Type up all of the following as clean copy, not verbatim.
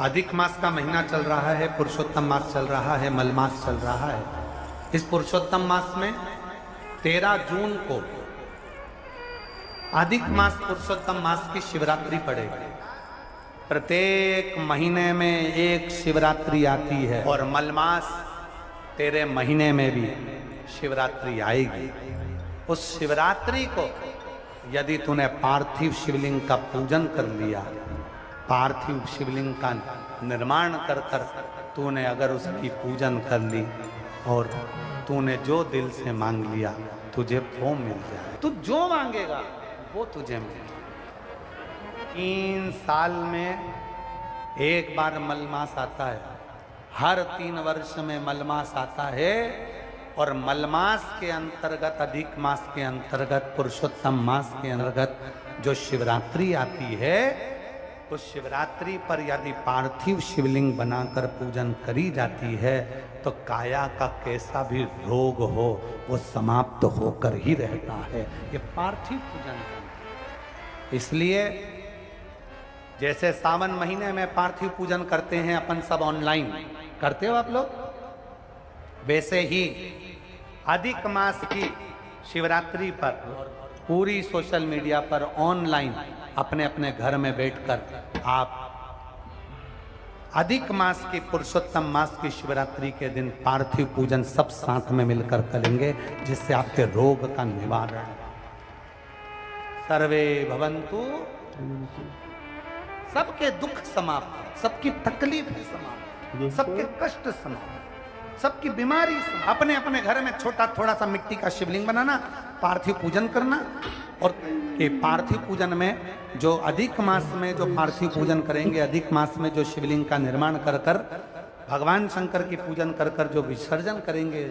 अधिक मास का महीना चल रहा है, पुरुषोत्तम मास चल रहा है, मलमास चल रहा है। इस पुरुषोत्तम मास में 13 जून को अधिक मास पुरुषोत्तम मास की शिवरात्रि पड़ेगी। प्रत्येक महीने में एक शिवरात्रि आती है और मलमास तेरे महीने में भी शिवरात्रि आएगी। उस शिवरात्रि को यदि तूने पार्थिव शिवलिंग का पूजन कर लिया, पार्थिव शिवलिंग का निर्माण कर कर तूने अगर उसकी पूजन कर ली और तूने जो दिल से मांग लिया तुझे वो मिल जाए। तू जो मांगेगा वो तुझे मिले। 3 साल में एक बार मलमास आता है, हर 3 वर्ष में मलमास आता है और मलमास के अंतर्गत, अधिक मास के अंतर्गत, पुरुषोत्तम मास के अंतर्गत जो शिवरात्रि आती है, उस शिवरात्रि पर यदि पार्थिव शिवलिंग बनाकर पूजन करी जाती है तो काया का कैसा भी रोग हो वो समाप्त होकर ही रहता है। ये पार्थिव पूजन है। इसलिए जैसे सावन महीने में पार्थिव पूजन करते हैं अपन सब, ऑनलाइन करते हो आप लोग, वैसे ही अधिक मास की शिवरात्रि पर पूरी सोशल मीडिया पर ऑनलाइन अपने अपने घर में बैठकर आप अधिक मास की, पुरुषोत्तम मास की शिवरात्रि के दिन पार्थिव पूजन सब साथ में मिलकर करेंगे, जिससे आपके रोग का निवारण। सर्वे भवन्तु, सबके दुख समाप्त, सबकी तकलीफ समाप्त, सबके कष्ट समाप्त, सबकी बीमारी समाप्त। अपने अपने घर में छोटा थोड़ा सा मिट्टी का शिवलिंग बनाना, पार्थिव पूजन करना। और ये पार्थिव पूजन में जो अधिक मास में जो पार्थिव पूजन करेंगे, अधिक मास में जो शिवलिंग का निर्माण कर कर भगवान शंकर की पूजन कर कर जो विसर्जन करेंगे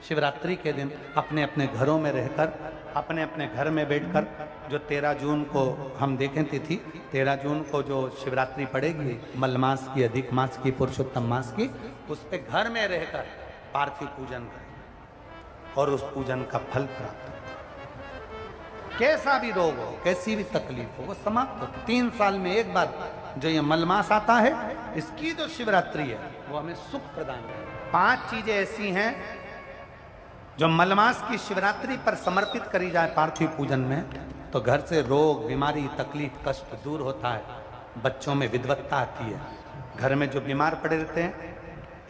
शिवरात्रि के दिन, अपने अपने घरों में रहकर, अपने अपने घर में बैठकर, जो 13 जून को हम देखें तिथि, 13 जून को जो शिवरात्रि पड़ेगी मलमास की, अधिक मास की, पुरुषोत्तम मास की, उस पे घर में रहकर पार्थिव पूजन करें और उस पूजन का फल प्राप्त करें। कैसा भी रोग हो, कैसी भी तकलीफ हो, वो समाप्त हो। 3 साल में एक बार जो ये मलमास आता है, इसकी जो शिवरात्रि है वो हमें सुख प्रदान करे। 5 चीजें ऐसी हैं जो मलमास की शिवरात्रि पर समर्पित करी जाए पार्थिव पूजन में, तो घर से रोग, बीमारी, तकलीफ, कष्ट दूर होता है। बच्चों में विद्वत्ता आती है। घर में जो बीमार पड़े रहते हैं,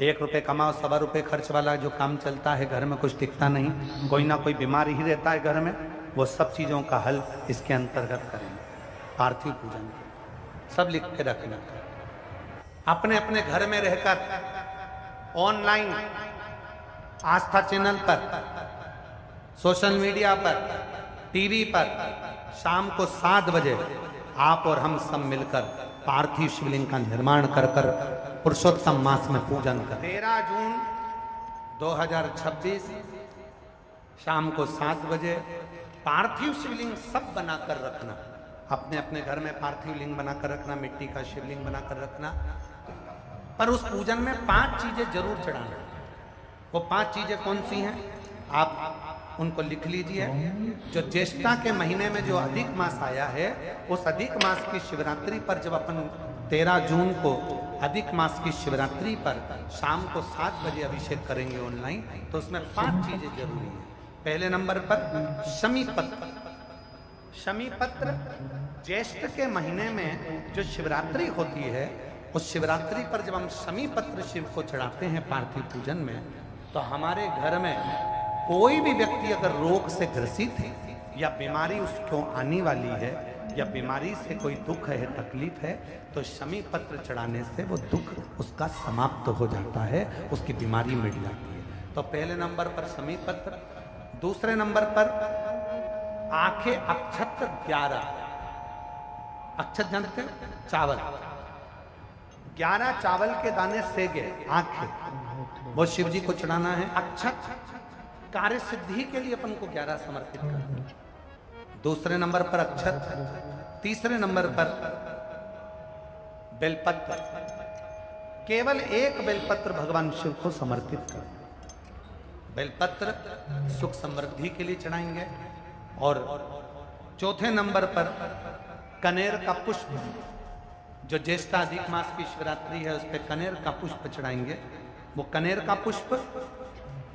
1 रुपये कमाओ 1.25 रुपये खर्च वाला जो काम चलता है, घर में कुछ टिकता नहीं, कोई ना कोई बीमारी ही रहता है घर में, वो सब चीज़ों का हल इसके अंतर्गत करेंगे। पार्थिव पूजन सब लिख के रखना। अपने अपने घर में रहकर ऑनलाइन आस्था चैनल पर, सोशल मीडिया पर, टीवी पर शाम को 7 बजे आप और हम सब मिलकर पार्थिव शिवलिंग का निर्माण कर कर पुरुषोत्तम मास में पूजन कर। 13 जून 2026 शाम को 7 बजे पार्थिव शिवलिंग सब बनाकर रखना। अपने अपने घर में पार्थिव लिंग बनाकर रखना, मिट्टी का शिवलिंग बनाकर रखना। पर उस पूजन में 5 चीजें जरूर चढ़ाना। वो 5 चीजें कौन सी हैं आप उनको लिख लीजिए। जो ज्येष्ठा के महीने में जो अधिक मास आया है, उस अधिक मास की शिवरात्रि पर जब अपन 13 जून को अधिक मास की शिवरात्रि पर शाम को 7 बजे अभिषेक करेंगे ऑनलाइन, तो उसमें 5 चीजें जरूरी हैं। पहले नंबर पर शमी पत्र। शमी पत्र ज्येष्ठ के महीने में जो शिवरात्रि होती है, उस शिवरात्रि पर जब हम शमी पत्र शिव को चढ़ाते हैं पार्थिव पूजन में, तो हमारे घर में कोई भी व्यक्ति अगर रोग से ग्रसित है या बीमारी उसको आने वाली है या बीमारी से कोई दुख है, तकलीफ है, तो शमी पत्र चढ़ाने से वो दुख उसका समाप्त हो जाता है, उसकी बीमारी मिट जाती है। तो पहले नंबर पर शमी पत्र। दूसरे नंबर पर आंखें अक्षत 11। अक्षत जानते हैं? चावल, 11 चावल के दाने सेगे आंखें, वो शिव जी को चढ़ाना है। अक्षत कार्य सिद्धि के लिए अपन को 11 समर्पित करना। दूसरे नंबर पर अक्षत। तीसरे नंबर पर बेलपत्र। केवल 1 बेलपत्र भगवान शिव को समर्पित करना। बेलपत्र सुख समृद्धि के लिए चढ़ाएंगे। और चौथे नंबर पर कनेर का पुष्प जो ज्येष्ठा अधिक मास की शिवरात्रि है उस पर कनेर का पुष्प चढ़ाएंगे। वो कनेर का पुष्प,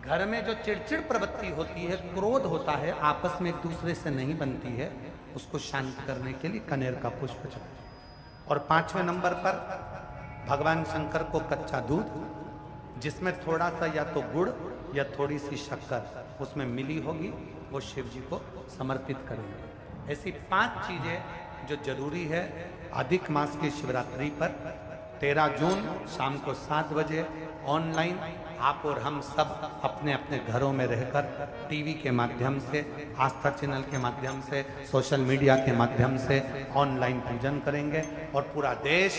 घर में जो चिड़चिड़ प्रवृत्ति होती है, क्रोध होता है, आपस में एक दूसरे से नहीं बनती है, उसको शांत करने के लिए कनेर का पुष्प चढ़ाएं। और 5वें नंबर पर भगवान शंकर को कच्चा दूध, जिसमें थोड़ा सा या तो गुड़ या थोड़ी सी शक्कर उसमें मिली होगी, वो शिव जी को समर्पित करेंगे। ऐसी 5 चीजें जो जरूरी है अधिक मास की शिवरात्रि पर 13 जून शाम को 7 बजे ऑनलाइन आप और हम सब अपने अपने घरों में रहकर टीवी के माध्यम से, आस्था चैनल के माध्यम से, सोशल मीडिया के माध्यम से ऑनलाइन पूजन करेंगे। और पूरा देश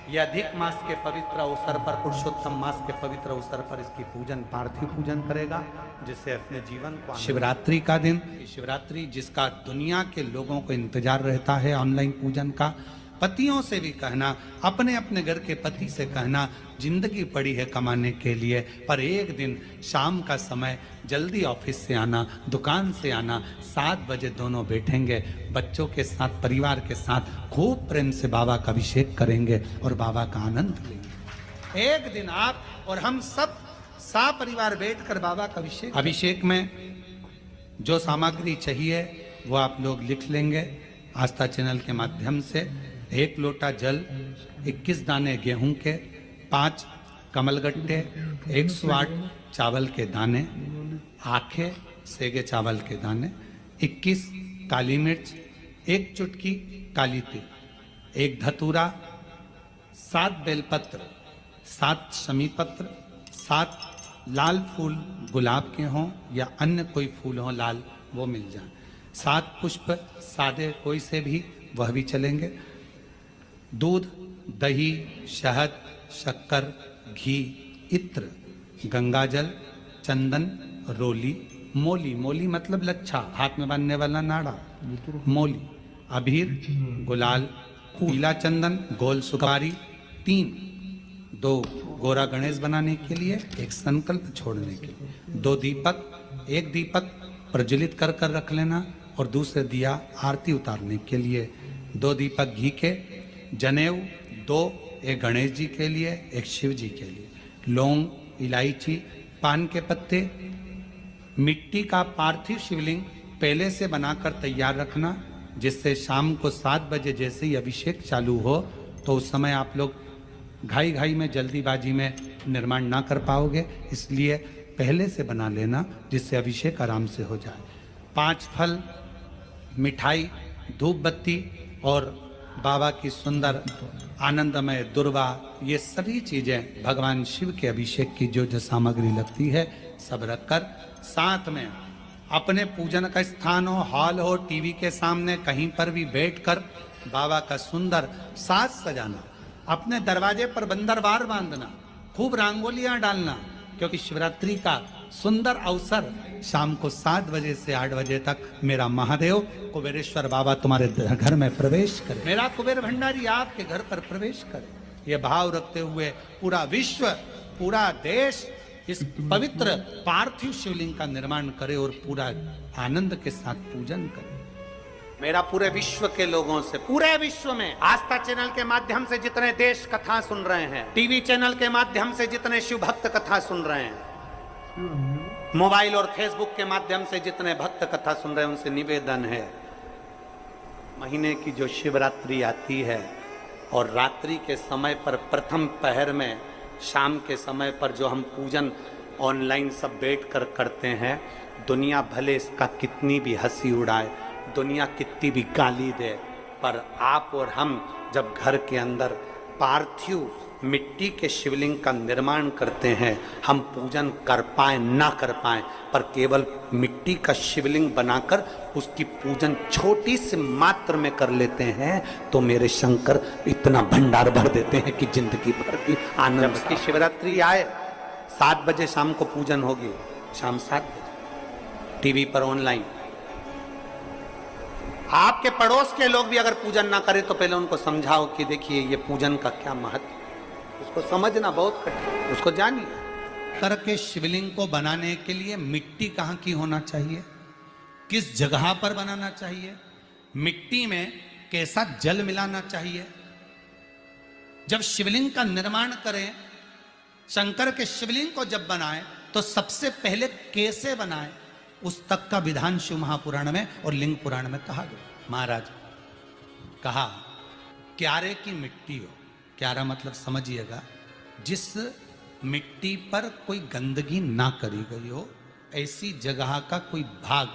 ये अधिक मास के पवित्र अवसर पर, पुरुषोत्तम मास के पवित्र अवसर पर इसकी पूजन, पार्थिव पूजन करेगा, जिससे अपने जीवन को शिवरात्रि का दिन, शिवरात्रि जिसका दुनिया के लोगों को इंतजार रहता है ऑनलाइन पूजन का। पतियों से भी कहना, अपने अपने घर के पति से कहना, जिंदगी पड़ी है कमाने के लिए, पर एक दिन शाम का समय जल्दी ऑफिस से आना, दुकान से आना, 7 बजे दोनों बैठेंगे, बच्चों के साथ, परिवार के साथ खूब प्रेम से बाबा का अभिषेक करेंगे और बाबा का आनंद लेंगे। एक दिन आप और हम सब परिवार बैठकर बाबा का अभिषेक में जो सामग्री चाहिए वो आप लोग लिख लेंगे आस्था चैनल के माध्यम से। 1 लोटा जल, 21 दाने गेहूं के, 5 कमलगट्टे, 108 चावल के दाने, आखे सेगे चावल के दाने, 21 काली मिर्च, 1 चुटकी काली तिल, 1 धतूरा, 7 बेलपत्र, 7 शमी पत्र, 7 लाल फूल गुलाब के हों या अन्य कोई फूल हो लाल, वो मिल जाए, 7 पुष्प सादे कोई से भी, वह भी चलेंगे। दूध, दही, शहद, शक्कर, घी, इत्र, गंगाजल, चंदन, रोली, मोली, मोली मतलब लच्छा, हाथ में बांधने वाला नाड़ा, मोली, अबीर, गुलाल, पीला चंदन, गोल सुपारी, 2 गोरा गणेश बनाने के लिए, 1 संकल्प छोड़ने के लिए, 2 दीपक, 1 दीपक प्रज्वलित कर कर रख लेना और दूसरे दिया आरती उतारने के लिए, 2 दीपक घी के, जनेऊ 2, 1 गणेश जी के लिए, 1 शिव जी के लिए, लौंग, इलायची, पान के पत्ते, मिट्टी का पार्थिव शिवलिंग पहले से बनाकर तैयार रखना, जिससे शाम को 7 बजे जैसे ही अभिषेक चालू हो तो उस समय आप लोग घाई घाई में, जल्दीबाजी में निर्माण ना कर पाओगे, इसलिए पहले से बना लेना जिससे अभिषेक आराम से हो जाए। 5 फल, मिठाई, धूप बत्ती और बाबा की सुंदर आनंदमय दुर्वा, ये सभी चीजें भगवान शिव के अभिषेक की जो जो सामग्री लगती है सब रखकर, साथ में अपने पूजन का स्थान हो, हॉल हो, टीवी के सामने कहीं पर भी बैठकर बाबा का सुंदर साज सजाना, अपने दरवाजे पर बंदरवार बांधना, खूब रंगोलियां डालना, क्योंकि शिवरात्रि का सुंदर अवसर शाम को 7 बजे से 8 बजे तक मेरा महादेव कुबेरेश्वर बाबा तुम्हारे घर में प्रवेश करे, मेरा कुबेर भंडारी आपके घर पर प्रवेश करे। ये भाव रखते हुए पूरा विश्व, पूरा देश इस पवित्र पार्थिव शिवलिंग का निर्माण करे और पूरा आनंद के साथ पूजन करे। मेरा पूरे विश्व के लोगों से, पूरे विश्व में आस्था चैनल के माध्यम से जितने देश कथा सुन रहे हैं, टीवी चैनल के माध्यम से जितने शिव भक्त कथा सुन रहे हैं, मोबाइल और फेसबुक के माध्यम से जितने भक्त कथा सुन रहे हैं, उनसे निवेदन है, महीने की जो शिवरात्रि आती है और रात्रि के समय पर प्रथम पहर में, शाम के समय पर जो हम पूजन ऑनलाइन सब बैठकर करते हैं, दुनिया भले इसका कितनी भी हंसी उड़ाए, दुनिया कितनी भी गाली दे, पर आप और हम जब घर के अंदर पार्थिव मिट्टी के शिवलिंग का निर्माण करते हैं, हम पूजन कर पाए ना कर पाए, पर केवल मिट्टी का शिवलिंग बनाकर उसकी पूजन छोटी सी मात्र में कर लेते हैं, तो मेरे शंकर इतना भंडार भर देते हैं कि जिंदगी भर की आनंद की शिवरात्रि आए। 7 बजे शाम को पूजन होगी, शाम 7 बजे टीवी पर ऑनलाइन। आपके पड़ोस के लोग भी अगर पूजन ना करें तो पहले उनको समझाओ कि देखिए ये पूजन का क्या महत्व, उसको समझना बहुत कठिन, उसको जानिए। तरह के शिवलिंग को बनाने के लिए मिट्टी कहाँ की होना चाहिए, किस जगह पर बनाना चाहिए, मिट्टी में कैसा जल मिलाना चाहिए, जब शिवलिंग का निर्माण करें, शंकर के शिवलिंग को जब बनाए तो सबसे पहले कैसे बनाए, उस तक का विधान शिव महापुराण में और लिंग पुराण में कहा गया। महाराज कहा क्यारे की मिट्टी हो, क्यारा मतलब समझिएगा जिस मिट्टी पर कोई गंदगी ना करी गई हो, ऐसी जगह का कोई भाग